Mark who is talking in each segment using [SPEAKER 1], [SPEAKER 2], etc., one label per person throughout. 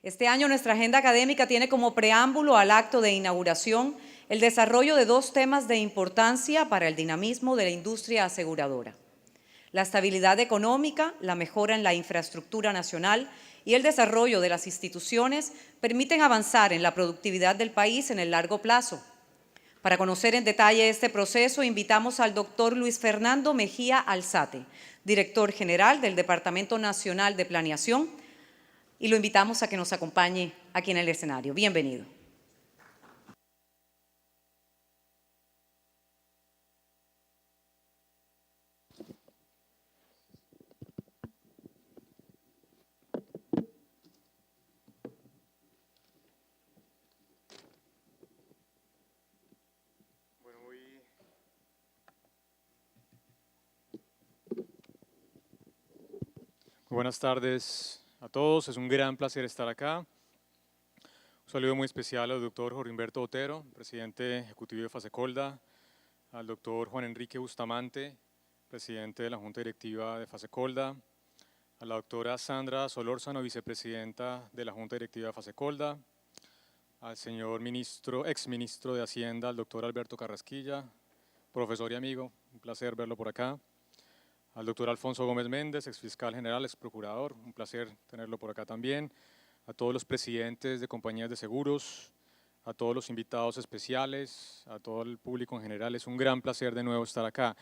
[SPEAKER 1] Este año nuestra agenda académica tiene como preámbulo al acto de inauguración el desarrollo de dos temas de importancia para el dinamismo de la industria aseguradora: la estabilidad económica, la mejora en la infraestructura nacional y el desarrollo de las instituciones permiten avanzar en la productividad del país en el largo plazo. Para conocer en detalle este proceso, invitamos al doctor Luis Fernando Mejía Alzate, director general del Departamento Nacional de Planeación, y lo invitamos a que nos acompañe aquí en el escenario. Bienvenido.
[SPEAKER 2] Buenas tardes a todos, es un gran placer estar acá. Un saludo muy especial al doctor Jorge Humberto Otero, presidente ejecutivo de Fasecolda, al doctor Juan Enrique Bustamante, presidente de la Junta Directiva de Fasecolda, a la doctora Sandra Solórzano, vicepresidenta de la Junta Directiva de Fasecolda, al señor exministro de Hacienda, al doctor Alberto Carrasquilla, profesor y amigo, un placer verlo por acá. Al doctor Alfonso Gómez Méndez, exfiscal general, exprocurador, un placer tenerlo por acá también. A todos los presidentes de compañías de seguros, a todos los invitados especiales, a todo el público en general, es un gran placer de nuevo estar acá.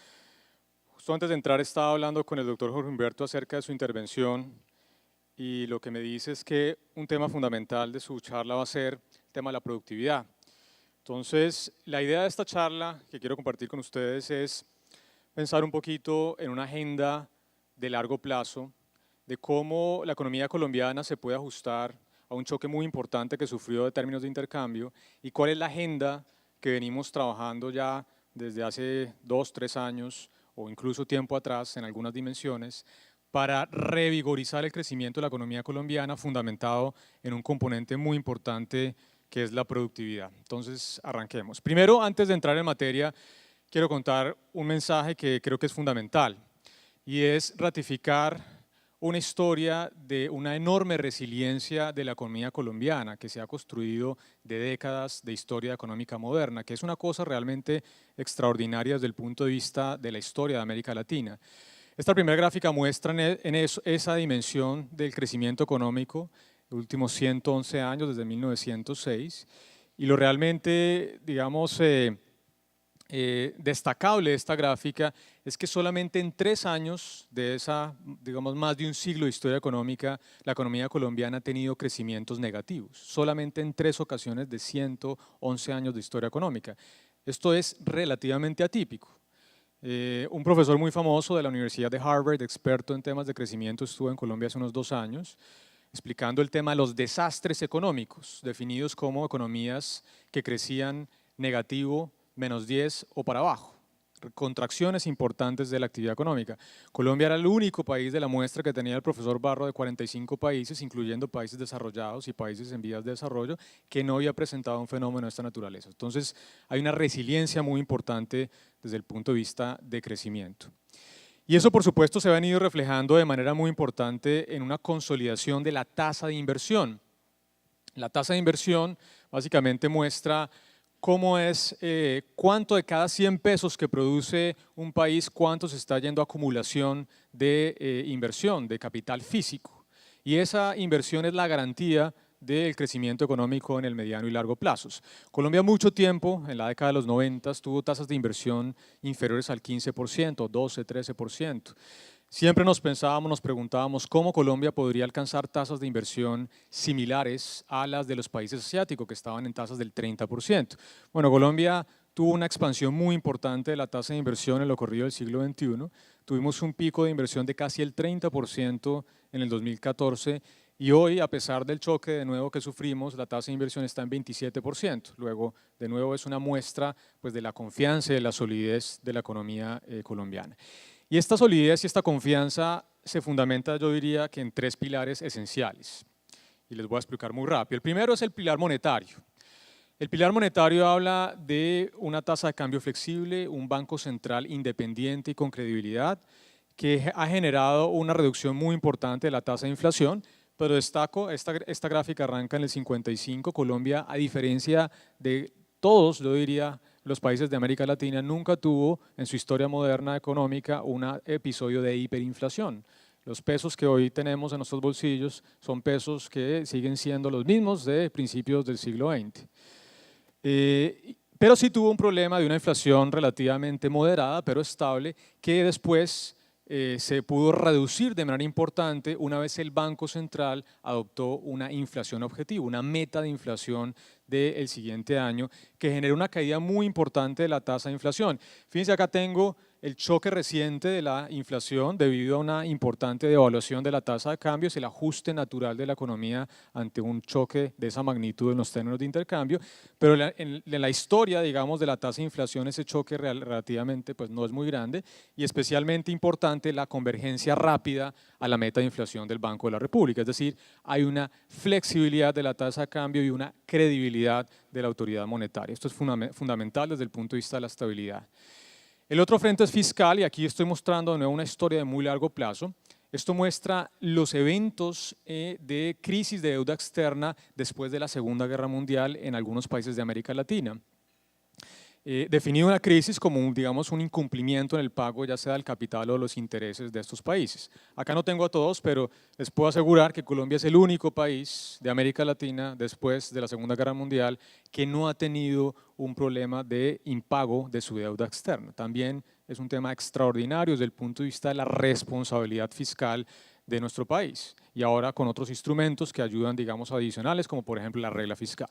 [SPEAKER 2] Justo antes de entrar estaba hablando con el doctor Jorge Humberto acerca de su intervención y lo que me dice es que un tema fundamental de su charla va a ser el tema de la productividad. Entonces, la idea de esta charla que quiero compartir con ustedes es pensar un poquito en una agenda de largo plazo, de cómo la economía colombiana se puede ajustar a un choque muy importante que sufrió de términos de intercambio y cuál es la agenda que venimos trabajando ya desde hace 2, 3 años o incluso tiempo atrás en algunas dimensiones para revigorizar el crecimiento de la economía colombiana fundamentado en un componente muy importante que es la productividad. Entonces, arranquemos. Primero, antes de entrar en materia, quiero contar un mensaje que creo que es fundamental y es ratificar una historia de una enorme resiliencia de la economía colombiana que se ha construido de décadas de historia económica moderna, que es una cosa realmente extraordinaria desde el punto de vista de la historia de América Latina. Esta primera gráfica muestra esa dimensión del crecimiento económico de los últimos 111 años, desde 1906, y lo realmente, digamos, destacable de esta gráfica es que solamente en 3 años de esa, digamos, más de un siglo de historia económica, la economía colombiana ha tenido crecimientos negativos, solamente en 3 ocasiones de 111 años de historia económica. Esto es relativamente atípico. Un profesor muy famoso de la Universidad de Harvard, experto en temas de crecimiento, estuvo en Colombia hace unos 2 años, explicando el tema de los desastres económicos, definidos como economías que crecían negativo, menos 10 o para abajo, contracciones importantes de la actividad económica. Colombia era el único país de la muestra que tenía el profesor Barro de 45 países, incluyendo países desarrollados y países en vías de desarrollo, que no había presentado un fenómeno de esta naturaleza. Entonces, hay una resiliencia muy importante desde el punto de vista de crecimiento. Y eso, por supuesto, se ha venido reflejando de manera muy importante en una consolidación de la tasa de inversión. La tasa de inversión básicamente muestra cómo es, cuánto de cada 100 pesos que produce un país, cuánto se está yendo a acumulación de inversión, de capital físico. Y esa inversión es la garantía del crecimiento económico en el mediano y largo plazos. Colombia mucho tiempo, en la década de los 90, tuvo tasas de inversión inferiores al 15%, 12, 13%. Siempre nos preguntábamos cómo Colombia podría alcanzar tasas de inversión similares a las de los países asiáticos que estaban en tasas del 30%. Bueno, Colombia tuvo una expansión muy importante de la tasa de inversión en lo corrido del siglo XXI. Tuvimos un pico de inversión de casi el 30% en el 2014 y hoy, a pesar del choque de nuevo que sufrimos, la tasa de inversión está en 27%. Luego, de nuevo, es una muestra pues, de la confianza y de la solidez de la economía colombiana. Y esta solidez y esta confianza se fundamenta, yo diría, que en 3 pilares esenciales. Y les voy a explicar muy rápido. El primero es el pilar monetario. El pilar monetario habla de una tasa de cambio flexible, un banco central independiente y con credibilidad, que ha generado una reducción muy importante de la tasa de inflación, pero destaco, esta gráfica arranca en el 55, Colombia, a diferencia de todos, yo diría, los países de América Latina, nunca tuvo en su historia moderna económica un episodio de hiperinflación. Los pesos que hoy tenemos en nuestros bolsillos son pesos que siguen siendo los mismos de principios del siglo XX. Pero sí tuvo un problema de una inflación relativamente moderada, pero estable, que después se pudo reducir de manera importante una vez el Banco Central adoptó una inflación objetiva, una meta de inflación del siguiente año, que generó una caída muy importante de la tasa de inflación. Fíjense, acá tengo el choque reciente de la inflación debido a una importante devaluación de la tasa de cambio, es el ajuste natural de la economía ante un choque de esa magnitud en los términos de intercambio, pero en la historia, digamos, de la tasa de inflación, ese choque relativamente pues, no es muy grande, y especialmente importante la convergencia rápida a la meta de inflación del Banco de la República, es decir, hay una flexibilidad de la tasa de cambio y una credibilidad de la autoridad monetaria. Esto es fundamental desde el punto de vista de la estabilidad. El otro frente es fiscal, y aquí estoy mostrando de nuevo una historia de muy largo plazo. Esto muestra los eventos de crisis de deuda externa después de la Segunda Guerra Mundial en algunos países de América Latina. Definido una crisis como, digamos, un incumplimiento en el pago ya sea del capital o los intereses de estos países. Acá no tengo a todos, pero les puedo asegurar que Colombia es el único país de América Latina después de la Segunda Guerra Mundial que no ha tenido un problema de impago de su deuda externa. También es un tema extraordinario desde el punto de vista de la responsabilidad fiscal de nuestro país y ahora con otros instrumentos que ayudan, digamos, adicionales como por ejemplo la regla fiscal.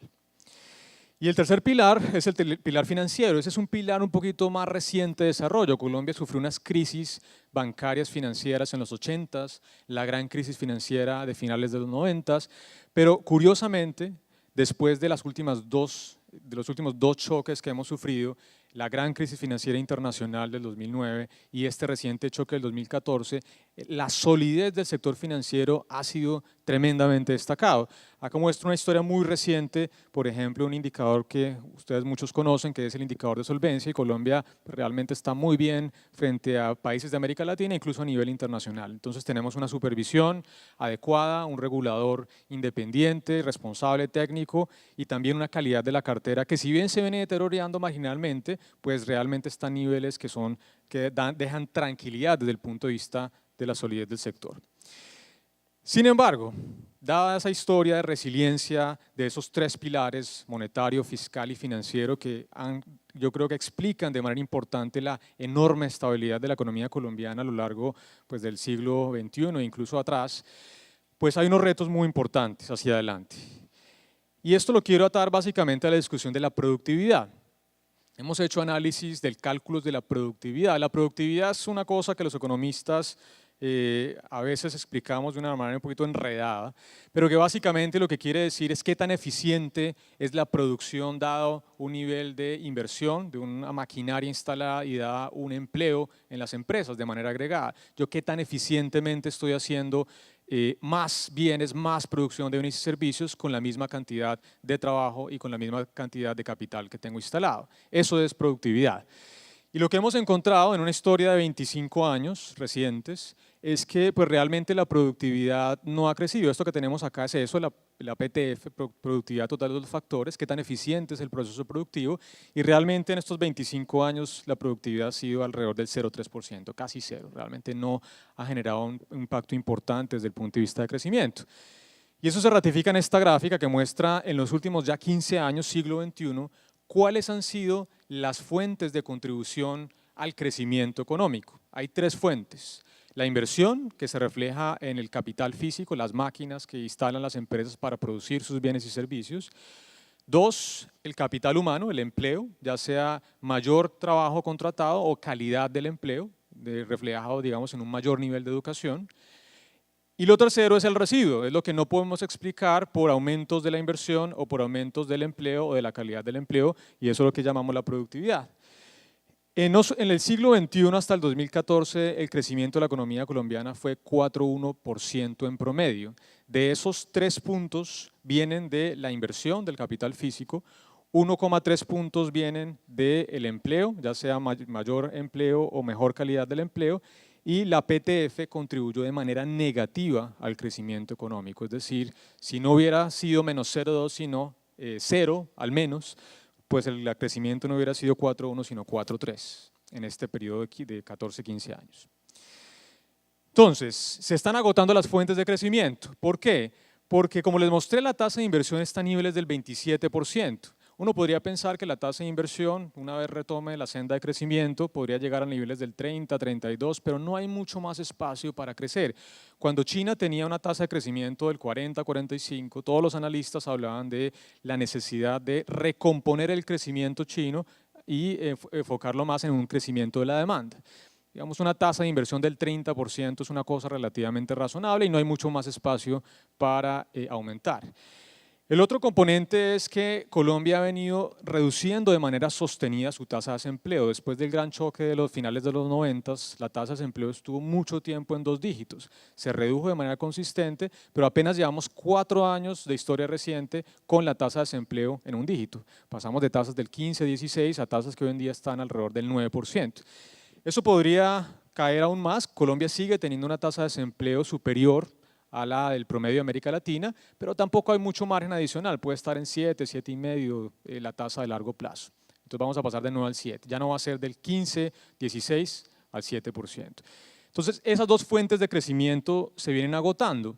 [SPEAKER 2] Y el tercer pilar es el pilar financiero. Ese es un pilar un poquito más reciente de desarrollo. Colombia sufrió unas crisis bancarias financieras en los 80s, la gran crisis financiera de finales de los 90s, pero curiosamente, después de los últimos dos choques que hemos sufrido, la gran crisis financiera internacional del 2009 y este reciente choque del 2014, la solidez del sector financiero ha sido tremendamente destacado. Acá muestro una historia muy reciente, por ejemplo, un indicador que ustedes muchos conocen, que es el indicador de solvencia, y Colombia realmente está muy bien frente a países de América Latina, incluso a nivel internacional. Entonces tenemos una supervisión adecuada, un regulador independiente, responsable, técnico, y también una calidad de la cartera que si bien se viene deteriorando marginalmente, pues realmente está a niveles que dejan tranquilidad desde el punto de vista de la solidez del sector. Sin embargo, dada esa historia de resiliencia de esos tres pilares, monetario, fiscal y financiero, que yo creo que explican de manera importante la enorme estabilidad de la economía colombiana a lo largo pues, del siglo XXI e incluso atrás, pues hay unos retos muy importantes hacia adelante. Y esto lo quiero atar básicamente a la discusión de la productividad. Hemos hecho análisis del cálculo de la productividad. La productividad es una cosa que los economistas a veces explicamos de una manera un poquito enredada, pero que básicamente lo que quiere decir es qué tan eficiente es la producción dado un nivel de inversión, de una maquinaria instalada y da un empleo en las empresas de manera agregada. Yo qué tan eficientemente estoy haciendo más bienes, más producción de bienes y servicios con la misma cantidad de trabajo y con la misma cantidad de capital que tengo instalado. Eso es productividad. Y lo que hemos encontrado en una historia de 25 años recientes es que pues, realmente la productividad no ha crecido. Esto que tenemos acá es eso, la PTF, productividad total de los factores, qué tan eficiente es el proceso productivo, y realmente en estos 25 años la productividad ha sido alrededor del 0,3%, casi cero, realmente no ha generado un impacto importante desde el punto de vista de crecimiento. Y eso se ratifica en esta gráfica que muestra en los últimos ya 15 años, siglo XXI, cuáles han sido las fuentes de contribución al crecimiento económico. Hay tres fuentes. La inversión, que se refleja en el capital físico, las máquinas que instalan las empresas para producir sus bienes y servicios. Dos, el capital humano, el empleo, ya sea mayor trabajo contratado o calidad del empleo, reflejado digamos en un mayor nivel de educación. Y lo tercero es el residuo, es lo que no podemos explicar por aumentos de la inversión o por aumentos del empleo o de la calidad del empleo, y eso es lo que llamamos la productividad. En el siglo XXI hasta el 2014 el crecimiento de la economía colombiana fue 4,1% en promedio. De esos 3 puntos vienen de la inversión del capital físico, 1,3 puntos vienen del empleo, ya sea mayor empleo o mejor calidad del empleo, y la PTF contribuyó de manera negativa al crecimiento económico, es decir, si no hubiera sido menos 0,2 sino 0 al menos, pues el crecimiento no hubiera sido 4,1 sino 4,3 en este periodo de 14-15 años. Entonces, se están agotando las fuentes de crecimiento. ¿Por qué? Porque como les mostré, la tasa de inversión está a niveles del 27%. Uno podría pensar que la tasa de inversión, una vez retome la senda de crecimiento, podría llegar a niveles del 30, 32, pero no hay mucho más espacio para crecer. Cuando China tenía una tasa de crecimiento del 40, 45, todos los analistas hablaban de la necesidad de recomponer el crecimiento chino y enfocarlo más en un crecimiento de la demanda. Digamos, una tasa de inversión del 30% es una cosa relativamente razonable y no hay mucho más espacio para aumentar. El otro componente es que Colombia ha venido reduciendo de manera sostenida su tasa de desempleo. Después del gran choque de los finales de los 90, la tasa de desempleo estuvo mucho tiempo en 2 dígitos. Se redujo de manera consistente, pero apenas llevamos 4 años de historia reciente con la tasa de desempleo en 1 dígito. Pasamos de tasas del 15, 16 a tasas que hoy en día están alrededor del 9%. Eso podría caer aún más. Colombia sigue teniendo una tasa de desempleo superior a la del promedio de América Latina, pero tampoco hay mucho margen adicional, puede estar en 7, 7,5 la tasa de largo plazo. Entonces vamos a pasar de nuevo al 7, ya no va a ser del 15, 16 al 7%. Entonces esas dos fuentes de crecimiento se vienen agotando,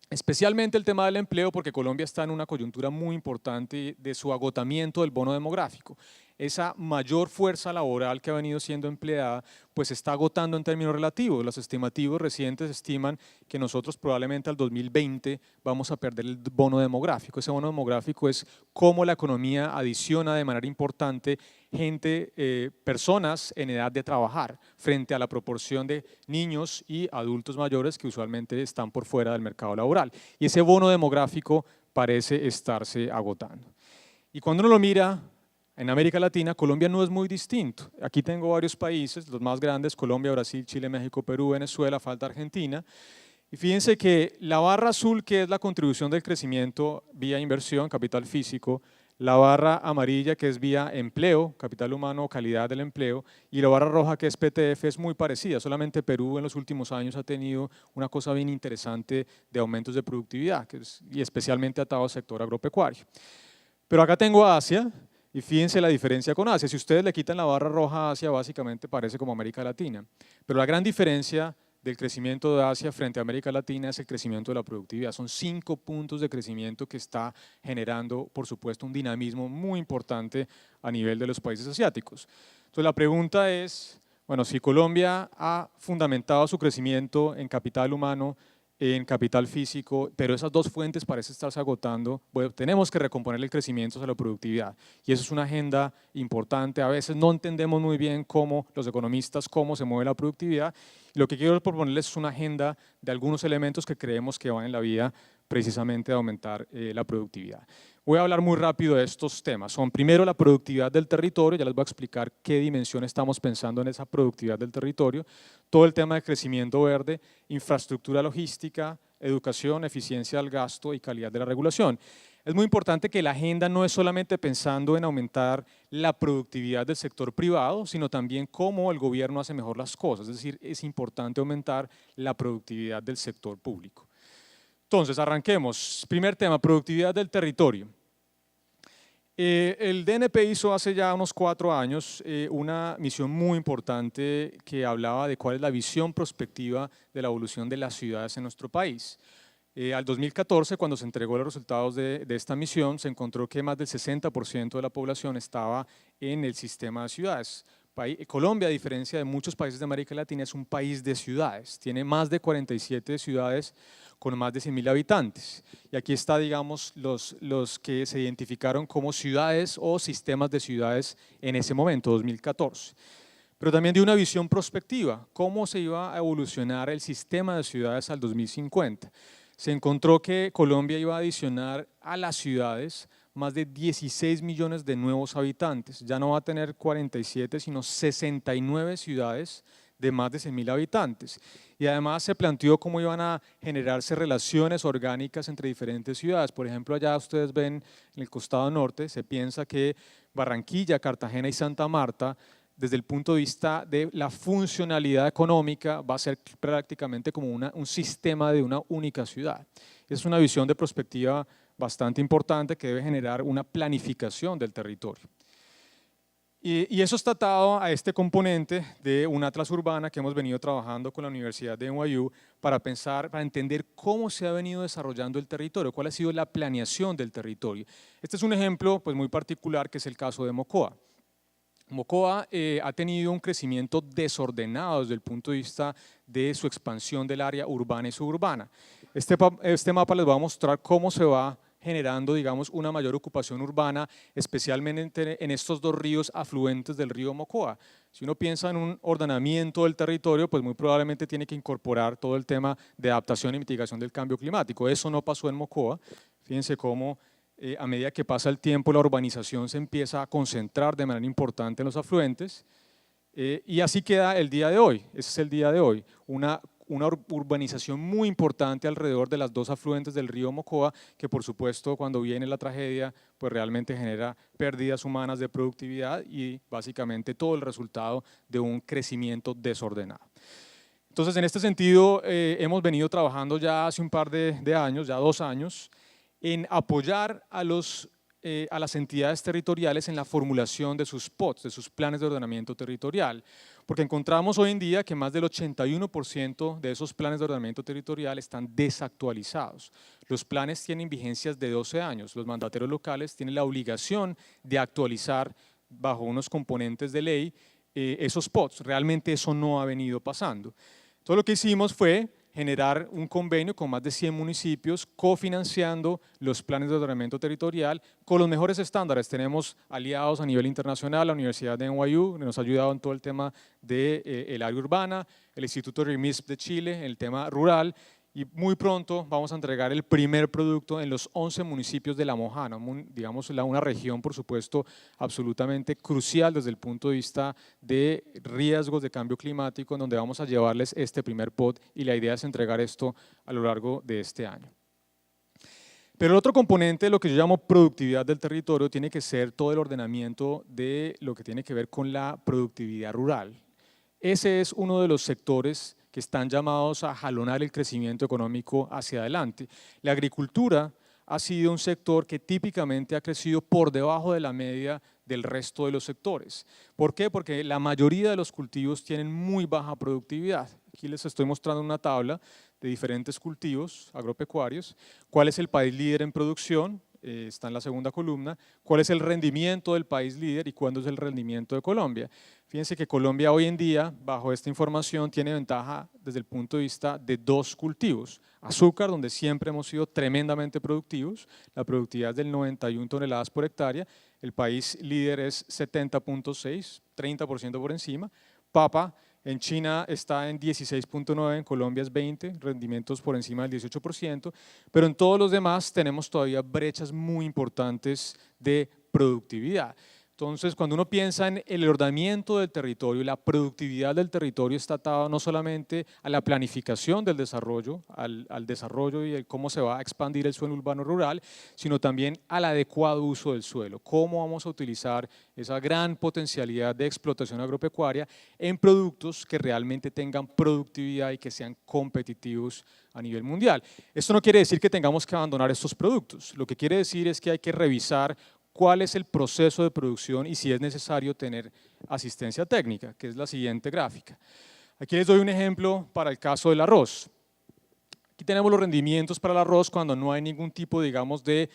[SPEAKER 2] especialmente el tema del empleo, porque Colombia está en una coyuntura muy importante de su agotamiento del bono demográfico. Esa mayor fuerza laboral que ha venido siendo empleada, pues se está agotando en términos relativos. Los estimativos recientes estiman que nosotros probablemente al 2020 vamos a perder el bono demográfico. Ese bono demográfico es cómo la economía adiciona de manera importante gente, personas en edad de trabajar frente a la proporción de niños y adultos mayores que usualmente están por fuera del mercado laboral. Y ese bono demográfico parece estarse agotando. Y cuando uno lo mira en América Latina, Colombia no es muy distinto. Aquí tengo varios países, los más grandes, Colombia, Brasil, Chile, México, Perú, Venezuela, falta Argentina. Y fíjense que la barra azul, que es la contribución del crecimiento vía inversión, capital físico, la barra amarilla, que es vía empleo, capital humano, calidad del empleo, y la barra roja, que es PTF, es muy parecida. Solamente Perú en los últimos años ha tenido una cosa bien interesante de aumentos de productividad, y especialmente atado al sector agropecuario. Pero acá tengo a Asia, y fíjense la diferencia con Asia. Si ustedes le quitan la barra roja a Asia, básicamente parece como América Latina. Pero la gran diferencia del crecimiento de Asia frente a América Latina es el crecimiento de la productividad. Son 5 puntos de crecimiento que está generando, por supuesto, un dinamismo muy importante a nivel de los países asiáticos. Entonces la pregunta es, bueno, si Colombia ha fundamentado su crecimiento en capital humano, en capital físico, pero esas dos fuentes parecen estarse agotando, bueno, tenemos que recomponer el crecimiento hacia la productividad y eso es una agenda importante. A veces no entendemos muy bien cómo los economistas, cómo se mueve la productividad. Lo que quiero proponerles es una agenda de algunos elementos que creemos que van en la vía precisamente de aumentar la productividad. Voy a hablar muy rápido de estos temas. Son primero la productividad del territorio, ya les voy a explicar qué dimensión estamos pensando en esa productividad del territorio, todo el tema de crecimiento verde, infraestructura logística, educación, eficiencia del gasto y calidad de la regulación. Es muy importante que la agenda no es solamente pensando en aumentar la productividad del sector privado, sino también cómo el gobierno hace mejor las cosas, es decir, es importante aumentar la productividad del sector público. Entonces, arranquemos. Primer tema, productividad del territorio. El DNP hizo hace ya unos 4 años una misión muy importante que hablaba de cuál es la visión prospectiva de la evolución de las ciudades en nuestro país. Al 2014, cuando se entregó los resultados de esta misión, se encontró que más del 60% de la población estaba en el sistema de ciudades. Colombia, a diferencia de muchos países de América Latina, es un país de ciudades, tiene más de 47 ciudades con más de 100.000 habitantes. Y aquí está, digamos, los que se identificaron como ciudades o sistemas de ciudades en ese momento, 2014. Pero también de una visión prospectiva, cómo se iba a evolucionar el sistema de ciudades al 2050. Se encontró que Colombia iba a adicionar a las ciudades más de 16 millones de nuevos habitantes. Ya no va a tener 47, sino 69 ciudades de más de 100.000 habitantes. Y además se planteó cómo iban a generarse relaciones orgánicas entre diferentes ciudades. Por ejemplo, allá ustedes ven en el costado norte, se piensa que Barranquilla, Cartagena y Santa Marta desde el punto de vista de la funcionalidad económica, va a ser prácticamente como un sistema de una única ciudad. Es una visión de perspectiva bastante importante que debe generar una planificación del territorio. Y eso está atado a este componente de un atlas urbana que hemos venido trabajando con la Universidad de NYU para entender cómo se ha venido desarrollando el territorio, cuál ha sido la planeación del territorio. Este es un ejemplo pues, muy particular que es el caso de Mocoa. Mocoa ha tenido un crecimiento desordenado desde el punto de vista de su expansión del área urbana y suburbana. Este mapa les va a mostrar cómo se va generando, digamos, una mayor ocupación urbana, especialmente en estos dos ríos afluentes del río Mocoa. Si uno piensa en un ordenamiento del territorio, pues muy probablemente tiene que incorporar todo el tema de adaptación y mitigación del cambio climático. Eso no pasó en Mocoa. Fíjense cómo a medida que pasa el tiempo la urbanización se empieza a concentrar de manera importante en los afluentes y así queda el día de hoy. Ese es el día de hoy, una urbanización muy importante alrededor de las dos afluentes del río Mocoa, que por supuesto cuando viene la tragedia pues realmente genera pérdidas humanas de productividad y básicamente todo el resultado de un crecimiento desordenado. Entonces en este sentido hemos venido trabajando ya hace un par de años, ya 2 años, en apoyar a las entidades territoriales en la formulación de sus POTs, de sus planes de ordenamiento territorial, porque encontramos hoy en día que más del 81% de esos planes de ordenamiento territorial están desactualizados. Los planes tienen vigencias de 12 años, los mandatarios locales tienen la obligación de actualizar bajo unos componentes de ley esos POTs, realmente eso no ha venido pasando. Todo lo que hicimos fue generar un convenio con más de 100 municipios cofinanciando los planes de ordenamiento territorial con los mejores estándares. Tenemos aliados a nivel internacional, la Universidad de NYU nos ha ayudado en todo el tema del área urbana, el Instituto RIMISP de Chile, en el tema rural, y muy pronto vamos a entregar el primer producto en los 11 municipios de La Mojana, digamos una región por supuesto absolutamente crucial desde el punto de vista de riesgos de cambio climático, en donde vamos a llevarles este primer POT y la idea es entregar esto a lo largo de este año. Pero el otro componente de lo que yo llamo productividad del territorio tiene que ser todo el ordenamiento de lo que tiene que ver con la productividad rural. Ese es uno de los sectores que están llamados a jalonar el crecimiento económico hacia adelante. La agricultura ha sido un sector que típicamente ha crecido por debajo de la media del resto de los sectores. ¿Por qué? Porque la mayoría de los cultivos tienen muy baja productividad. Aquí les estoy mostrando una tabla de diferentes cultivos agropecuarios. ¿Cuál es el país líder en producción? Está en la segunda columna. ¿Cuál es el rendimiento del país líder y cuándo es el rendimiento de Colombia? Fíjense que Colombia hoy en día, bajo esta información, tiene ventaja desde el punto de vista de 2 cultivos. Azúcar, donde siempre hemos sido tremendamente productivos, la productividad es del 91 toneladas por hectárea, el país líder es 70.6, 30% por encima. Papa, en China está en 16.9, en Colombia es 20, rendimientos por encima del 18%, pero en todos los demás tenemos todavía brechas muy importantes de productividad. Entonces, cuando uno piensa en el ordenamiento del territorio, la productividad del territorio está atada no solamente a la planificación del desarrollo, al desarrollo y cómo se va a expandir el suelo urbano rural, sino también al adecuado uso del suelo, cómo vamos a utilizar esa gran potencialidad de explotación agropecuaria en productos que realmente tengan productividad y que sean competitivos a nivel mundial. Esto no quiere decir que tengamos que abandonar estos productos, lo que quiere decir es que hay que revisar cuál es el proceso de producción y si es necesario tener asistencia técnica, que es la siguiente gráfica. Aquí les doy un ejemplo para el caso del arroz. Aquí tenemos los rendimientos para el arroz cuando no hay ningún tipo, digamos, de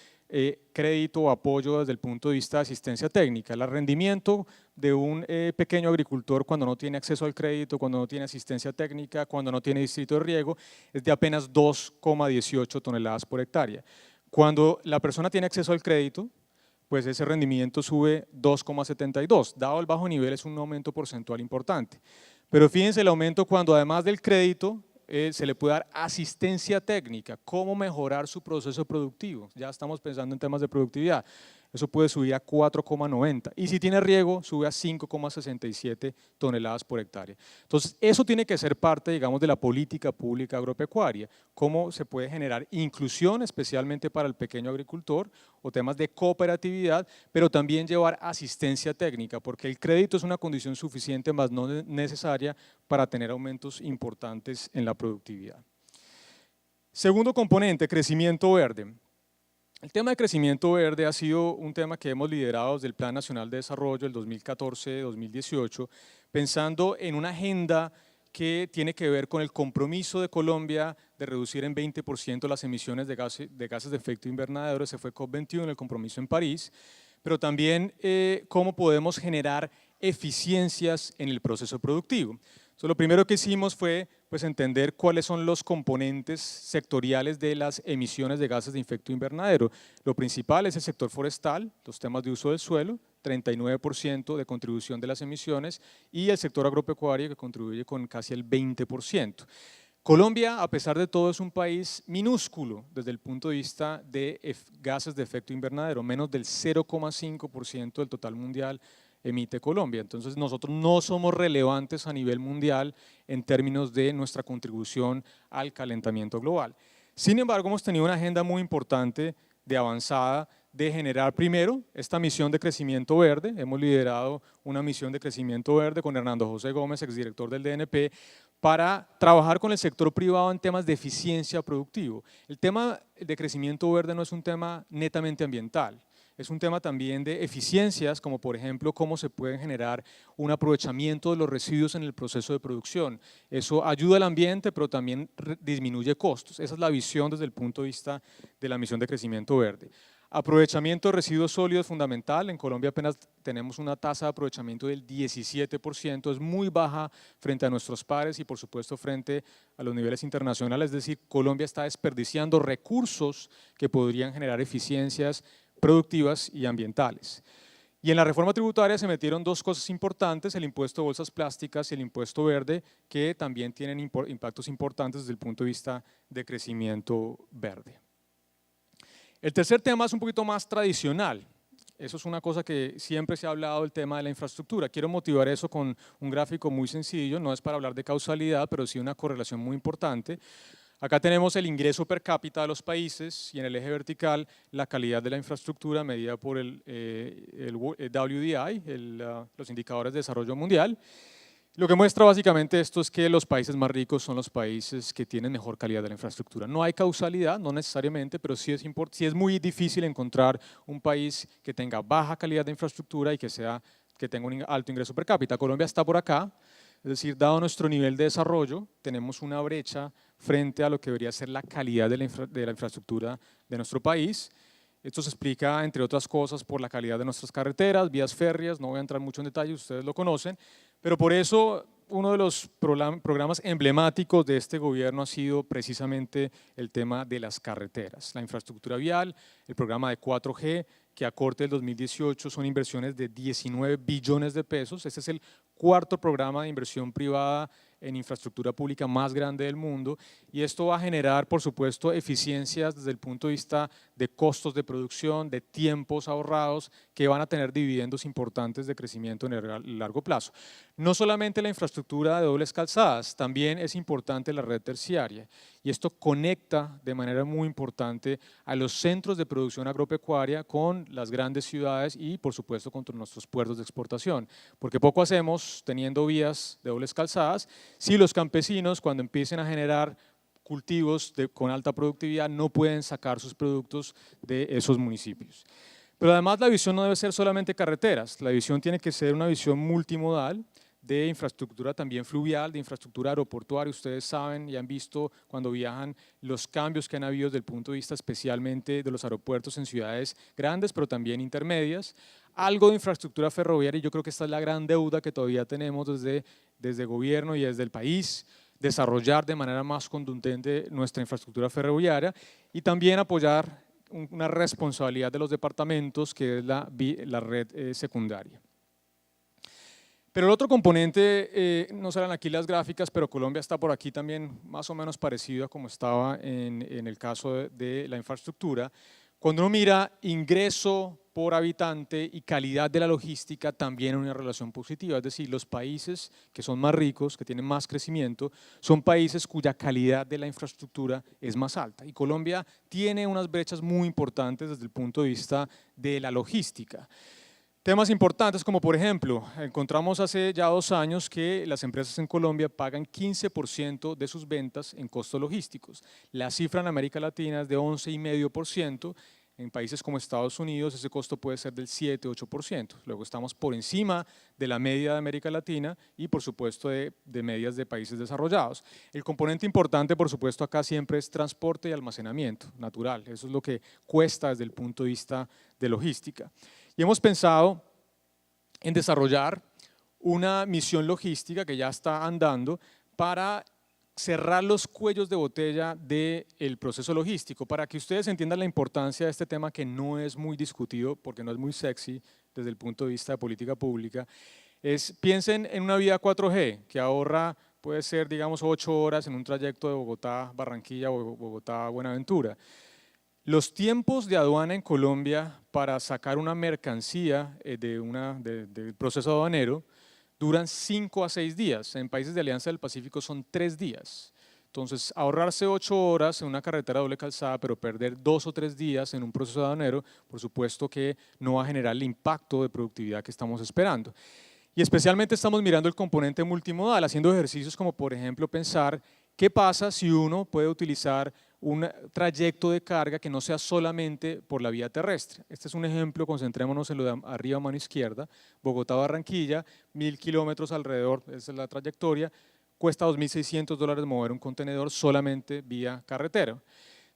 [SPEAKER 2] crédito o apoyo desde el punto de vista de asistencia técnica. El rendimiento de un pequeño agricultor cuando no tiene acceso al crédito, cuando no tiene asistencia técnica, cuando no tiene distrito de riego, es de apenas 2,18 toneladas por hectárea. Cuando la persona tiene acceso al crédito, pues ese rendimiento sube 2,72. Dado el bajo nivel es un aumento porcentual importante. Pero fíjense el aumento cuando además del crédito se le puede dar asistencia técnica, cómo mejorar su proceso productivo. Ya estamos pensando en temas de productividad. eso puede subir a 4,90 y si tiene riego sube a 5,67 toneladas por hectárea. Entonces eso tiene que ser parte, digamos, de la política pública agropecuaria, cómo se puede generar inclusión especialmente para el pequeño agricultor o temas de cooperatividad, pero también llevar asistencia técnica, porque el crédito es una condición suficiente, más no necesaria para tener aumentos importantes en la productividad. Segundo componente, crecimiento verde. El tema de crecimiento verde ha sido un tema que hemos liderado desde el Plan Nacional de Desarrollo del 2014-2018, pensando en una agenda que tiene que ver con el compromiso de Colombia de reducir en 20% las emisiones de gases de efecto invernadero. Ese fue COP21, el compromiso en París, pero también cómo podemos generar eficiencias en el proceso productivo. Entonces, lo primero que hicimos fue entender cuáles son los componentes sectoriales de las emisiones de gases de efecto invernadero. Lo principal es el sector forestal, los temas de uso del suelo, 39% de contribución de las emisiones, y el sector agropecuario, que contribuye con casi el 20%. Colombia, a pesar de todo, es un país minúsculo desde el punto de vista de gases de efecto invernadero, menos del 0,5% del total mundial emite Colombia. Entonces nosotros no somos relevantes a nivel mundial en términos de nuestra contribución al calentamiento global. Sin embargo, hemos tenido una agenda muy importante de avanzada de generar primero esta misión de crecimiento verde. Hemos liderado una misión de crecimiento verde con Hernando José Gómez, exdirector del DNP, para trabajar con el sector privado en temas de eficiencia productivo. El tema de crecimiento verde no es un tema netamente ambiental, es un tema también de eficiencias, como por ejemplo cómo se puede generar un aprovechamiento de los residuos en el proceso de producción. Eso ayuda al ambiente, pero también disminuye costos. Esa es la visión desde el punto de vista de la misión de crecimiento verde. Aprovechamiento de residuos sólidos fundamental. En Colombia apenas tenemos una tasa de aprovechamiento del 17%, es muy baja frente a nuestros pares y por supuesto frente a los niveles internacionales, es decir, Colombia está desperdiciando recursos que podrían generar eficiencias productivas y ambientales. Y en la reforma tributaria se metieron dos cosas importantes, el impuesto de bolsas plásticas y el impuesto verde, que también tienen impactos importantes desde el punto de vista de crecimiento verde. El tercer tema es un poquito más tradicional. Eso es una cosa que siempre se ha hablado, el tema de la infraestructura. Quiero motivar eso con un gráfico muy sencillo, no es para hablar de causalidad, pero sí una correlación muy importante. Acá tenemos el ingreso per cápita de los países y en el eje vertical la calidad de la infraestructura medida por el WDI, los indicadores de desarrollo mundial. Lo que muestra básicamente esto es que los países más ricos son los países que tienen mejor calidad de la infraestructura. No hay causalidad, no necesariamente, pero sí es muy difícil encontrar un país que tenga baja calidad de infraestructura y que tenga un alto ingreso per cápita. Colombia está por acá. Es decir, dado nuestro nivel de desarrollo, tenemos una brecha frente a lo que debería ser la calidad de la infraestructura de nuestro país. Esto se explica, entre otras cosas, por la calidad de nuestras carreteras, vías férreas, no voy a entrar mucho en detalle, ustedes lo conocen, pero por eso uno de los programas emblemáticos de este gobierno ha sido precisamente el tema de las carreteras, la infraestructura vial, el programa de 4G, que a corte del 2018 son inversiones de 19 billones de pesos. Este es el cuarto programa de inversión privada en infraestructura pública más grande del mundo y esto va a generar, por supuesto, eficiencias desde el punto de vista de costos de producción, de tiempos ahorrados que van a tener dividendos importantes de crecimiento en el largo plazo. No solamente la infraestructura de dobles calzadas, también es importante la red terciaria y esto conecta de manera muy importante a los centros de producción agropecuaria con las grandes ciudades y, por supuesto, con nuestros puertos de exportación, porque poco hacemos teniendo vías de dobles calzadas si los campesinos, cuando empiecen a generar cultivos con alta productividad, no pueden sacar sus productos de esos municipios. Pero además la visión no debe ser solamente carreteras, la visión tiene que ser una visión multimodal, de infraestructura también fluvial, de infraestructura aeroportuaria. Ustedes saben y han visto cuando viajan los cambios que han habido desde el punto de vista especialmente de los aeropuertos en ciudades grandes, pero también intermedias. Algo de infraestructura ferroviaria y yo creo que esta es la gran deuda que todavía tenemos desde gobierno y desde el país, desarrollar de manera más contundente nuestra infraestructura ferroviaria y también apoyar una responsabilidad de los departamentos que es la red secundaria. Pero el otro componente, no salen aquí las gráficas, pero Colombia está por aquí también más o menos parecido a como estaba en el caso de la infraestructura. Cuando uno mira ingreso por habitante y calidad de la logística también en una relación positiva, es decir, los países que son más ricos, que tienen más crecimiento, son países cuya calidad de la infraestructura es más alta y Colombia tiene unas brechas muy importantes desde el punto de vista de la logística. Temas importantes como por ejemplo, encontramos hace ya 2 años que las empresas en Colombia pagan 15% de sus ventas en costos logísticos. La cifra en América Latina es de 11,5%, en países como Estados Unidos ese costo puede ser del 7-8%. Luego estamos por encima de la media de América Latina y por supuesto de medias de países desarrollados. El componente importante por supuesto acá siempre es transporte y almacenamiento natural, eso es lo que cuesta desde el punto de vista de logística. Y hemos pensado en desarrollar una misión logística que ya está andando para cerrar los cuellos de botella del proceso logístico, para que ustedes entiendan la importancia de este tema que no es muy discutido porque no es muy sexy desde el punto de vista de política pública. Piensen en una vía 4G que ahorra, puede ser digamos 8 horas en un trayecto de Bogotá a Barranquilla o Bogotá a Buenaventura. Los tiempos de aduana en Colombia para sacar una mercancía del proceso aduanero duran 5 a 6 días, en países de Alianza del Pacífico son 3 días. Entonces, ahorrarse 8 horas en una carretera doble calzada, pero perder 2 o 3 días en un proceso aduanero, por supuesto que no va a generar el impacto de productividad que estamos esperando. Y especialmente estamos mirando el componente multimodal, haciendo ejercicios como por ejemplo pensar qué pasa si uno puede utilizar un trayecto de carga que no sea solamente por la vía terrestre. Este es un ejemplo, concentrémonos en lo de arriba a mano izquierda, Bogotá-Barranquilla, 1.000 kilómetros alrededor, esa es la trayectoria, cuesta $2.600 mover un contenedor solamente vía carretera.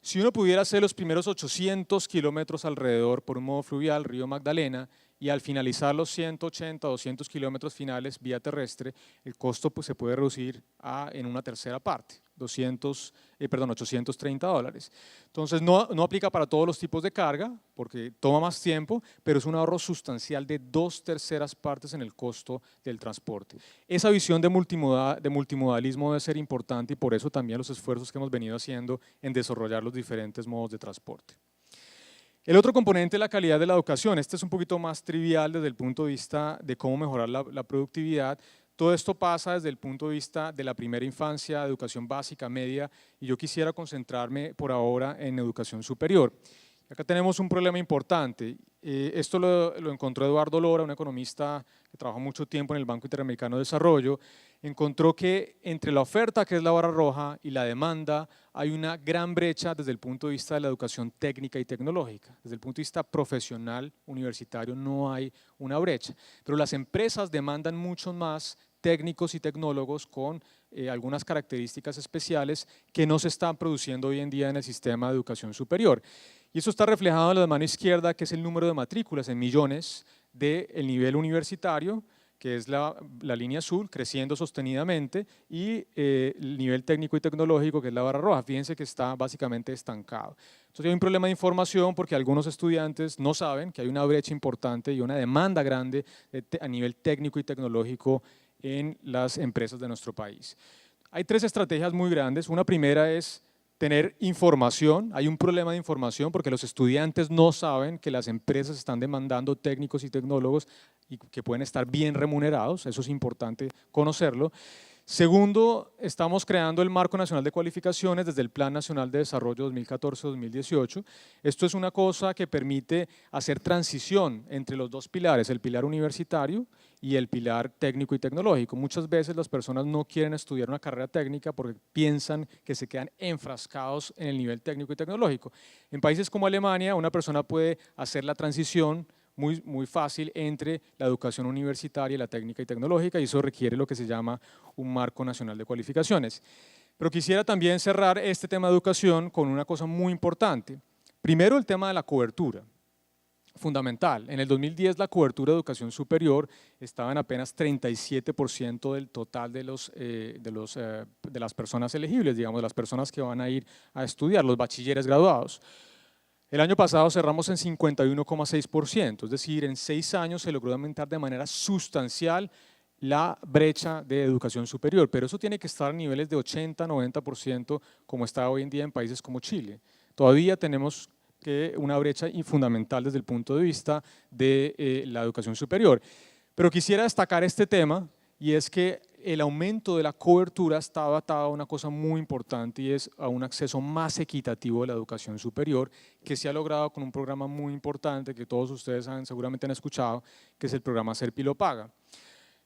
[SPEAKER 2] Si uno pudiera hacer los primeros 800 kilómetros alrededor por un modo fluvial, Río Magdalena, y al finalizar los 180 o 200 kilómetros finales vía terrestre, el costo pues, se puede reducir en una tercera parte, $830. Entonces no aplica para todos los tipos de carga, porque toma más tiempo, pero es un ahorro sustancial de 2/3 partes en el costo del transporte. Esa visión de multimodalismo debe ser importante y por eso también los esfuerzos que hemos venido haciendo en desarrollar los diferentes modos de transporte. El otro componente es la calidad de la educación. Este es un poquito más trivial desde el punto de vista de cómo mejorar la productividad. Todo esto pasa desde el punto de vista de la primera infancia, educación básica, media, y yo quisiera concentrarme por ahora en educación superior. Acá tenemos un problema importante. Esto lo encontró Eduardo Lora, un economista que trabajó mucho tiempo en el Banco Interamericano de Desarrollo. Encontró que entre la oferta, que es la barra roja, y la demanda, hay una gran brecha desde el punto de vista de la educación técnica y tecnológica. Desde el punto de vista profesional, universitario, no hay una brecha. Pero las empresas demandan mucho más técnicos y tecnólogos con algunas características especiales que no se están produciendo hoy en día en el sistema de educación superior. Y eso está reflejado en la mano izquierda, que es el número de matrículas en millones del nivel universitario, que es la línea azul, creciendo sostenidamente, y el nivel técnico y tecnológico, que es la barra roja. Fíjense que está básicamente estancado. Entonces hay un problema de información porque algunos estudiantes no saben que hay una brecha importante y una demanda grande a nivel técnico y tecnológico en las empresas de nuestro país. Hay 3 estrategias muy grandes. Una primera es tener información. Hay un problema de información porque los estudiantes no saben que las empresas están demandando técnicos y tecnólogos y que pueden estar bien remunerados, eso es importante conocerlo. Segundo, estamos creando el Marco Nacional de Cualificaciones desde el Plan Nacional de Desarrollo 2014-2018. Esto es una cosa que permite hacer transición entre los 2 pilares, el pilar universitario y el pilar técnico y tecnológico. Muchas veces las personas no quieren estudiar una carrera técnica porque piensan que se quedan enfrascados en el nivel técnico y tecnológico. En países como Alemania, una persona puede hacer la transición muy fácil entre la educación universitaria y la técnica y tecnológica, y eso requiere lo que se llama un marco nacional de cualificaciones. Pero quisiera también cerrar este tema de educación con una cosa muy importante. Primero, el tema de la cobertura, fundamental. En el 2010 la cobertura de educación superior estaba en apenas 37% del total de las personas elegibles, digamos, de las personas que van a ir a estudiar, los bachilleres graduados. El año pasado cerramos en 51,6%, es decir, en 6 años se logró aumentar de manera sustancial la brecha de educación superior, pero eso tiene que estar a niveles de 80-90% como está hoy en día en países como Chile. Todavía tenemos que una brecha fundamental desde el punto de vista de la educación superior. Pero quisiera destacar este tema, y es que el aumento de la cobertura estaba atado a una cosa muy importante, y es a un acceso más equitativo a la educación superior, que se ha logrado con un programa muy importante que todos ustedes seguramente han escuchado, que es el programa Serpi lo Paga.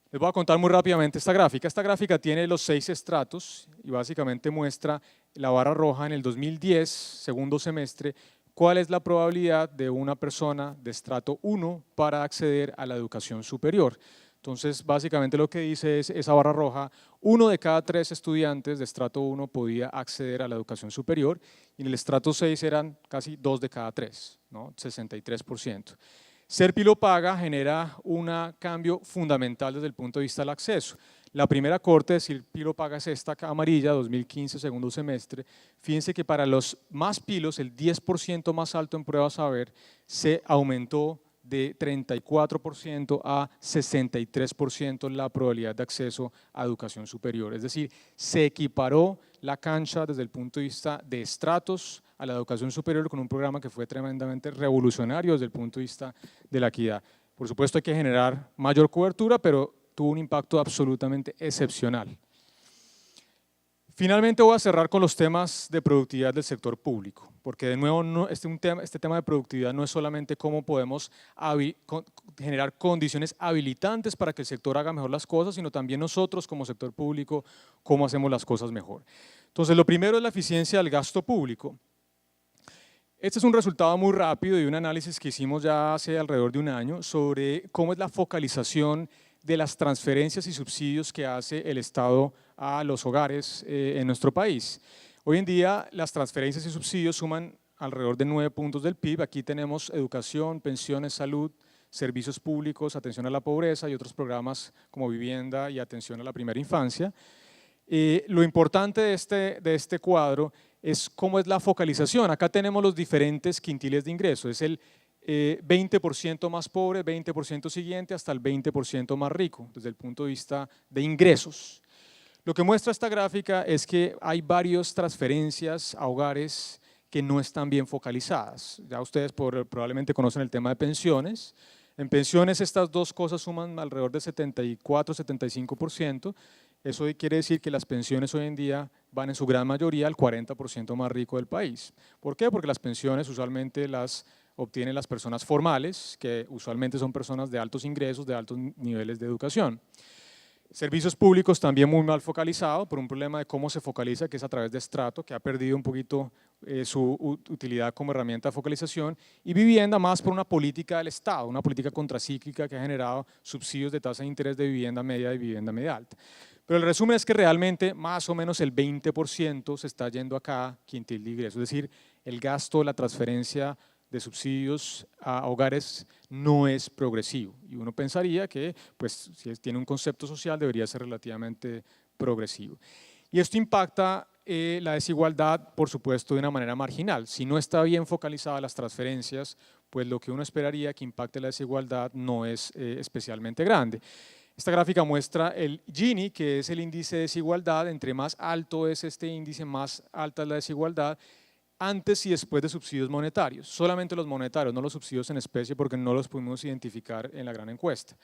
[SPEAKER 2] Les voy a contar muy rápidamente esta gráfica. Esta gráfica tiene los 6 estratos y básicamente muestra la barra roja en el 2010, segundo semestre, cuál es la probabilidad de una persona de estrato 1 para acceder a la educación superior. Entonces, básicamente lo que dice es esa barra roja, 1 de cada 3 estudiantes de estrato 1 podía acceder a la educación superior, y en el estrato 6 eran casi 2 de cada 3, ¿no? 63%. Serpi lo Paga genera un cambio fundamental desde el punto de vista del acceso. La primera corte de Serpi lo Paga es esta amarilla, 2015, segundo semestre. Fíjense que para los más pilos, el 10% más alto en prueba saber, se aumentó de 34% a 63% la probabilidad de acceso a educación superior. Es decir, se equiparó la cancha desde el punto de vista de estratos a la educación superior con un programa que fue tremendamente revolucionario desde el punto de vista de la equidad. Por supuesto hay que generar mayor cobertura, pero tuvo un impacto absolutamente excepcional. Finalmente voy a cerrar con los temas de productividad del sector público, porque de nuevo este tema de productividad no es solamente cómo podemos generar condiciones habilitantes para que el sector haga mejor las cosas, sino también nosotros como sector público, cómo hacemos las cosas mejor. Entonces, lo primero es la eficiencia del gasto público. Este es un resultado muy rápido de un análisis que hicimos ya hace alrededor de un año sobre cómo es la focalización de las transferencias y subsidios que hace el Estado a los hogares en nuestro país. Hoy en día las transferencias y subsidios suman alrededor de 9 puntos del PIB. Aquí tenemos educación, pensiones, salud, servicios públicos, atención a la pobreza y otros programas como vivienda y atención a la primera infancia. Lo importante de este cuadro es cómo es la focalización. Acá tenemos los diferentes quintiles de ingresos. Es el 20% más pobre, 20% siguiente, hasta el 20% más rico, desde el punto de vista de ingresos. Lo que muestra esta gráfica es que hay varias transferencias a hogares que no están bien focalizadas. Ya ustedes probablemente conocen el tema de pensiones. En pensiones estas dos cosas suman alrededor de 74-75%. Eso quiere decir que las pensiones hoy en día van en su gran mayoría al 40% más rico del país. ¿Por qué? Porque las pensiones usualmente las obtienen las personas formales, que usualmente son personas de altos ingresos, de altos niveles de educación. Servicios públicos también muy mal focalizados por un problema de cómo se focaliza, que es a través de estrato, que ha perdido un poquito su utilidad como herramienta de focalización, y vivienda más por una política del Estado, una política contracíclica que ha generado subsidios de tasa de interés de vivienda media y vivienda media alta. Pero el resumen es que realmente más o menos el 20% se está yendo a cada quintil de ingresos, es decir, el gasto, la transferencia de subsidios a hogares no es progresivo, y uno pensaría que pues, si tiene un concepto social debería ser relativamente progresivo. Y esto impacta la desigualdad, por supuesto, de una manera marginal. Si no está bien focalizada las transferencias, pues lo que uno esperaría que impacte la desigualdad no es especialmente grande. Esta gráfica muestra el Gini, que es el índice de desigualdad. Entre más alto es este índice, más alta es la desigualdad, antes y después de subsidios monetarios, solamente los monetarios, no los subsidios en especie, porque no los pudimos identificar en la gran encuesta.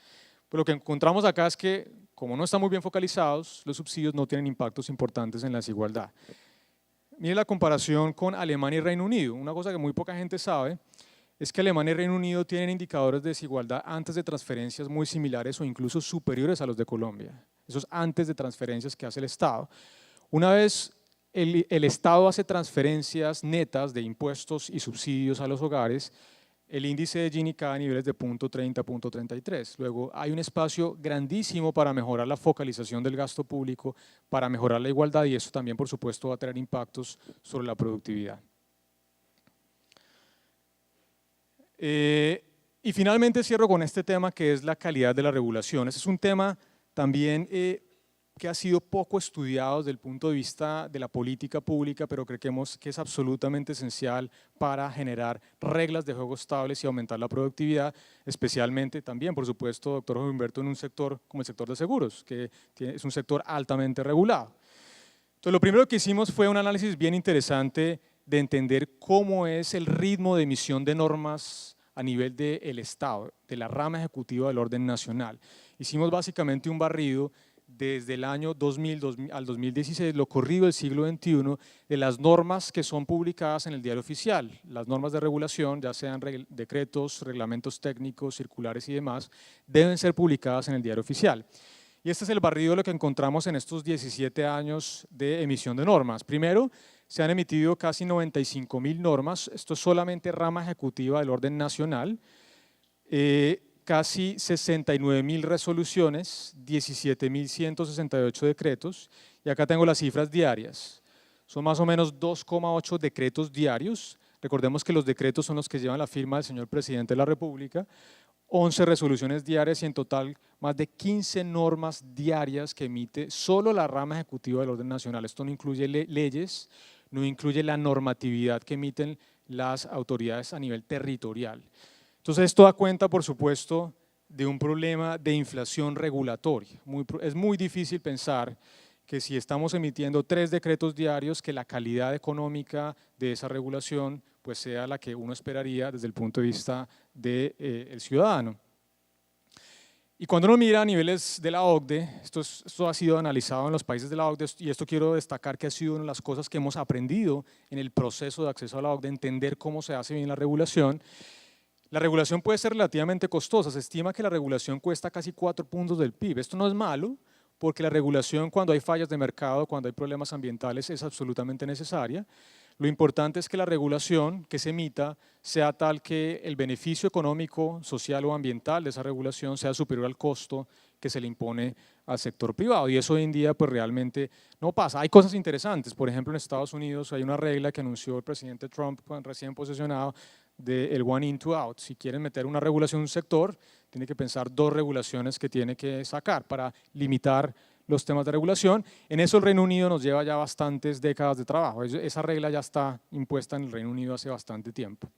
[SPEAKER 2] Pero lo que encontramos acá es que, como no están muy bien focalizados, los subsidios no tienen impactos importantes en la desigualdad. Miren la comparación con Alemania y Reino Unido. Una cosa que muy poca gente sabe es que Alemania y Reino Unido tienen indicadores de desigualdad antes de transferencias muy similares o incluso superiores a los de Colombia. Eso es antes de transferencias que hace el Estado. Una vez el Estado hace transferencias netas de impuestos y subsidios a los hogares, el índice de Gini cae a niveles de 0.30, 0.33. Luego hay un espacio grandísimo para mejorar la focalización del gasto público, para mejorar la igualdad, y eso también por supuesto va a tener impactos sobre la productividad. Y finalmente cierro con este tema que es la calidad de la regulación. Este es un tema también que ha sido poco estudiado desde el punto de vista de la política pública, pero creemos que es absolutamente esencial para generar reglas de juego estables y aumentar la productividad, especialmente también, por supuesto, doctor Humberto, en un sector como el sector de seguros, que es un sector altamente regulado. Entonces, lo primero que hicimos fue un análisis bien interesante de entender cómo es el ritmo de emisión de normas a nivel del Estado, de la rama ejecutiva del orden nacional. Hicimos básicamente un barrido desde el año 2000 al 2016, lo corrido del siglo XXI, de las normas que son publicadas en el diario oficial, las normas de regulación, ya sean decretos, reglamentos técnicos, circulares y demás, deben ser publicadas en el diario oficial. Y este es el barrido de lo que encontramos en estos 17 años de emisión de normas. Primero, se han emitido casi 95.000 normas, esto es solamente rama ejecutiva del orden nacional, casi 69.000 resoluciones, 17.168 decretos, y acá tengo las cifras diarias. Son más o menos 2,8 decretos diarios. Recordemos que los decretos son los que llevan la firma del señor presidente de la República, 11 resoluciones diarias y en total más de 15 normas diarias que emite solo la rama ejecutiva del orden nacional. Esto no incluye leyes, no incluye la normatividad que emiten las autoridades a nivel territorial. Entonces esto da cuenta, por supuesto, de un problema de inflación regulatoria. Es muy difícil pensar que si estamos emitiendo 3 decretos diarios, que la calidad económica de esa regulación pues sea la que uno esperaría desde el punto de vista del ciudadano. Y cuando uno mira a niveles de la OCDE, esto ha sido analizado en los países de la OCDE, y esto quiero destacar que ha sido una de las cosas que hemos aprendido en el proceso de acceso a la OCDE, entender cómo se hace bien la regulación. La regulación puede ser relativamente costosa, se estima que la regulación cuesta casi 4 puntos del PIB. Esto no es malo, porque la regulación cuando hay fallas de mercado, cuando hay problemas ambientales es absolutamente necesaria. Lo importante es que la regulación que se emita sea tal que el beneficio económico, social o ambiental de esa regulación sea superior al costo que se le impone al sector privado, y eso hoy en día pues realmente no pasa. Hay cosas interesantes, por ejemplo en Estados Unidos hay una regla que anunció el presidente Trump recién posesionado del one in, two out. Si quieren meter una regulación en un sector, tiene que pensar 2 regulaciones que tiene que sacar para limitar los temas de regulación. En eso el Reino Unido nos lleva ya bastantes décadas de trabajo. Esa regla ya está impuesta en el Reino Unido hace bastante tiempo.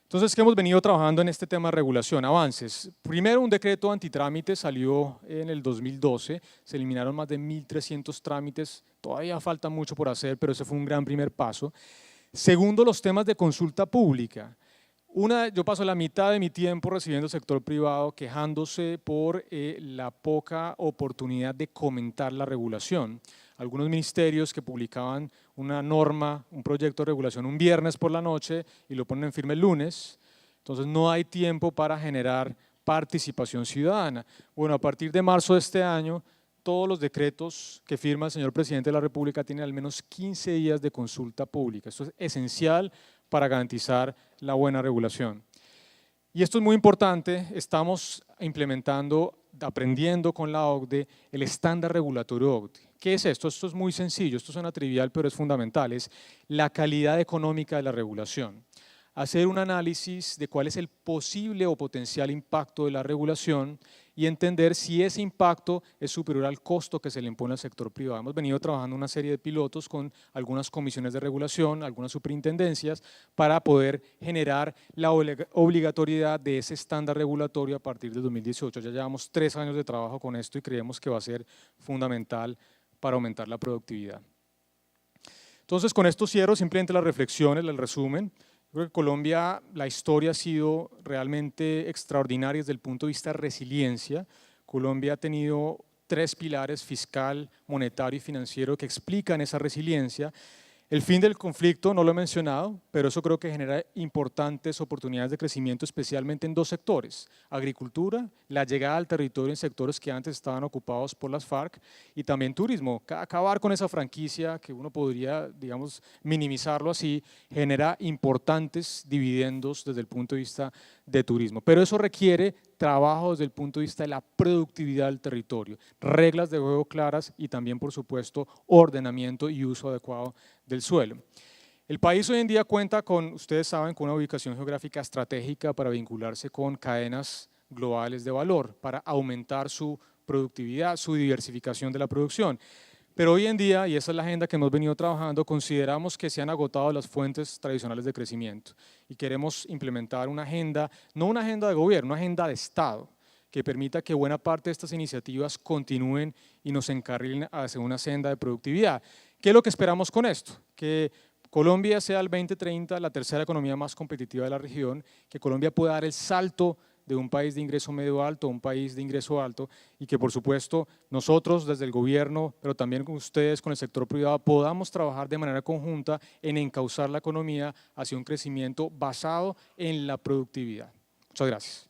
[SPEAKER 2] Entonces, ¿qué hemos venido trabajando en este tema de regulación? Avances. Primero, un decreto antitrámite salió en el 2012, se eliminaron más de 1.300 trámites, todavía falta mucho por hacer, pero ese fue un gran primer paso. Segundo, los temas de consulta pública. Yo paso la mitad de mi tiempo recibiendo el sector privado quejándose por la poca oportunidad de comentar la regulación. Algunos ministerios que publicaban una norma, un proyecto de regulación un viernes por la noche y lo ponen en firme el lunes, entonces no hay tiempo para generar participación ciudadana. Bueno, a partir de marzo de este año, todos los decretos que firma el señor presidente de la República tienen al menos 15 días de consulta pública. Esto es esencial para garantizar la buena regulación. Y esto es muy importante, estamos implementando, aprendiendo con la OCDE, el estándar regulatorio OCDE. ¿Qué es esto? Esto es muy sencillo, esto suena trivial, pero es fundamental, es la calidad económica de la regulación. Hacer un análisis de cuál es el posible o potencial impacto de la regulación y entender si ese impacto es superior al costo que se le impone al sector privado. Hemos venido trabajando una serie de pilotos con algunas comisiones de regulación, algunas superintendencias, para poder generar la obligatoriedad de ese estándar regulatorio a partir del 2018. Ya llevamos 3 años de trabajo con esto y creemos que va a ser fundamental para aumentar la productividad. Entonces, con esto cierro simplemente las reflexiones, el resumen. Creo que Colombia, la historia ha sido realmente extraordinaria desde el punto de vista de resiliencia. Colombia ha tenido 3 pilares, fiscal, monetario y financiero, que explican esa resiliencia. El fin del conflicto no lo he mencionado, pero eso creo que genera importantes oportunidades de crecimiento, especialmente en 2 sectores: agricultura, la llegada al territorio en sectores que antes estaban ocupados por las FARC, y también turismo. Acabar con esa franquicia, que uno podría, digamos, minimizarlo así, genera importantes dividendos desde el punto de vista de turismo. Pero eso requiere trabajo desde el punto de vista de la productividad del territorio, reglas de juego claras y también, por supuesto, ordenamiento y uso adecuado del suelo. El país hoy en día cuenta con, ustedes saben, con una ubicación geográfica estratégica para vincularse con cadenas globales de valor, para aumentar su productividad, su diversificación de la producción. Pero hoy en día, y esa es la agenda que hemos venido trabajando, consideramos que se han agotado las fuentes tradicionales de crecimiento y queremos implementar una agenda, no una agenda de gobierno, una agenda de Estado, que permita que buena parte de estas iniciativas continúen y nos encarrilen hacia una senda de productividad. ¿Qué es lo que esperamos con esto? Que Colombia sea al 2030 la tercera economía más competitiva de la región, que Colombia pueda dar el salto de un país de ingreso medio alto a un país de ingreso alto y que por supuesto nosotros desde el gobierno, pero también con ustedes, con el sector privado, podamos trabajar de manera conjunta en encauzar la economía hacia un crecimiento basado en la productividad. Muchas gracias.